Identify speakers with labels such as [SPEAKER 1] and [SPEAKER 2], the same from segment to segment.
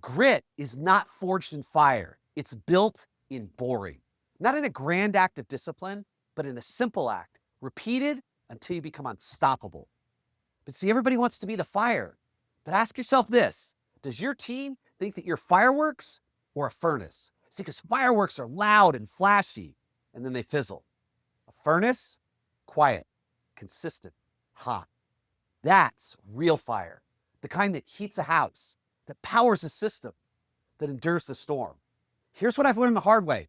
[SPEAKER 1] Grit is not forged in fire. It's built in boring. Not in a grand act of discipline, but in a simple act, repeated until you become unstoppable. But see, everybody wants to be the fire. But ask yourself this: does your team think that you're fireworks or a furnace? See, because fireworks are loud and flashy, and then they fizzle. A furnace, quiet, consistent, hot. That's real fire, the kind that heats a house, that powers a system, that endures the storm. Here's what I've learned the hard way: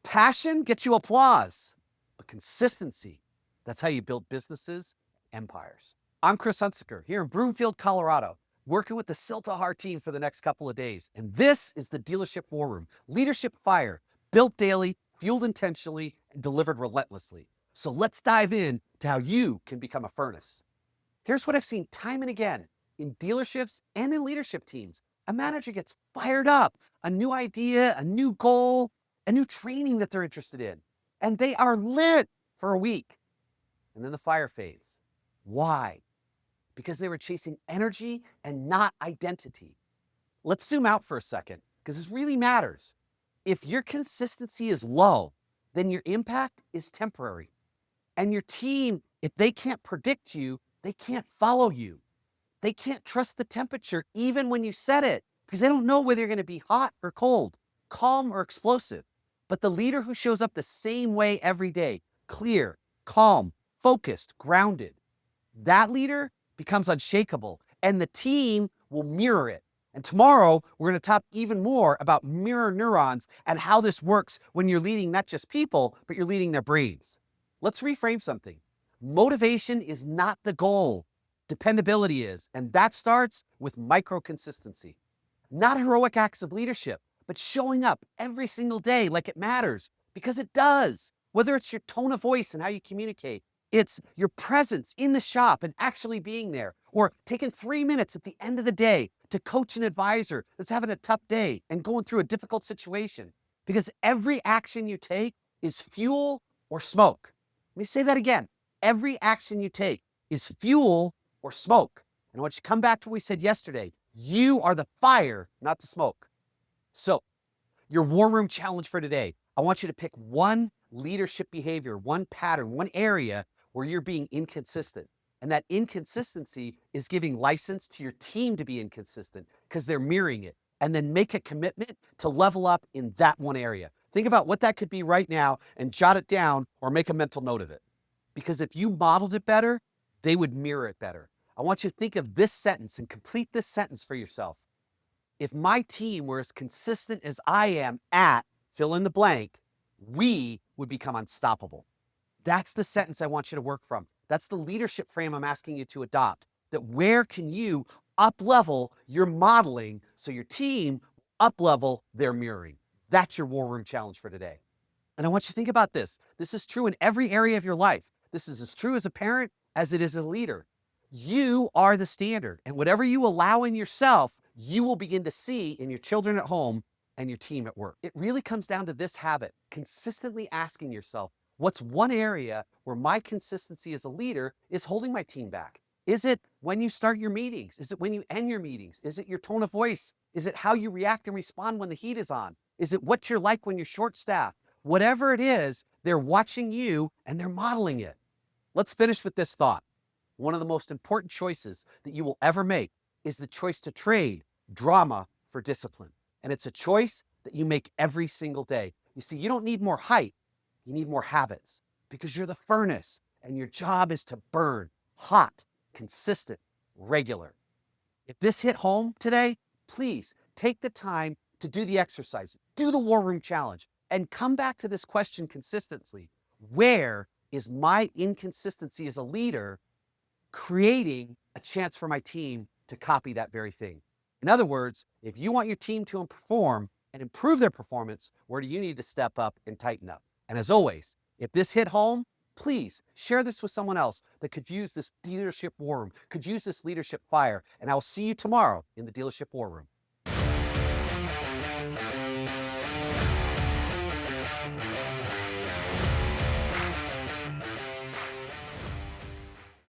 [SPEAKER 1] passion gets you applause, but consistency, that's how you build businesses, empires. I'm Chris Hunsicker here in Broomfield, Colorado, working with the Siltahar team for the next couple of days. And this is the Dealership War Room, leadership fire, built daily, fueled intentionally, and delivered relentlessly. So let's dive in to how you can become a furnace. Here's what I've seen time and again in dealerships and in leadership teams. A manager gets fired up, a new idea, a new goal, a new training that they're interested in, and they are lit for a week. And then the fire fades. Why? Because they were chasing energy and not identity. Let's zoom out for a second, because this really matters. If your consistency is low, then your impact is temporary. And your team, if they can't predict you, they can't follow you. They can't trust the temperature even when you set it, because they don't know whether you're going to be hot or cold, calm or explosive. But the leader who shows up the same way every day, clear, calm, focused, grounded, that leader becomes unshakable, and the team will mirror it. And tomorrow, we're going to talk even more about mirror neurons and how this works when you're leading not just people, but you're leading their brains. Let's reframe something. Motivation is not the goal. Dependability is, and that starts with micro consistency. Not heroic acts of leadership, but showing up every single day like it matters, because it does. Whether it's your tone of voice and how you communicate, it's your presence in the shop and actually being there, or taking 3 minutes at the end of the day to coach an advisor that's having a tough day and going through a difficult situation. Because every action you take is fuel or smoke. Let me say that again. Every action you take is fuel or smoke. And I want you to come back to what we said yesterday. You are the fire, not the smoke. So, your war room challenge for today, I want you to pick one leadership behavior, one pattern, one area where you're being inconsistent. And that inconsistency is giving license to your team to be inconsistent because they're mirroring it. And then make a commitment to level up in that one area. Think about what that could be right now and jot it down or make a mental note of it. Because if you modeled it better, they would mirror it better. I want you to think of this sentence and complete this sentence for yourself. If my team were as consistent as I am at fill in the blank, we would become unstoppable. That's the sentence I want you to work from. That's the leadership frame I'm asking you to adopt. That where can you up-level your modeling so your team up-level their mirroring? That's your war room challenge for today. And I want you to think about this. This is true in every area of your life. This is as true as a parent as it is a leader. You are the standard. And whatever you allow in yourself, you will begin to see in your children at home and your team at work. It really comes down to this habit: consistently asking yourself, what's one area where my consistency as a leader is holding my team back? Is it when you start your meetings? Is it when you end your meetings? Is it your tone of voice? Is it how you react and respond when the heat is on? Is it what you're like when you're short-staffed? Whatever it is, they're watching you and they're modeling it. Let's finish with this thought. One of the most important choices that you will ever make is the choice to trade drama for discipline. And it's a choice that you make every single day. You see, you don't need more hype. You need more habits, because you're the furnace and your job is to burn hot, consistent, regular. If this hit home today, please take the time to do the exercise, do the war room challenge, and come back to this question consistently. Where is my inconsistency as a leader creating a chance for my team to copy that very thing? In other words, if you want your team to perform and improve their performance, where do you need to step up and tighten up? And as always, if this hit home, please share this with someone else that could use this dealership war room, could use this leadership fire. And I will see you tomorrow in the Dealership War Room.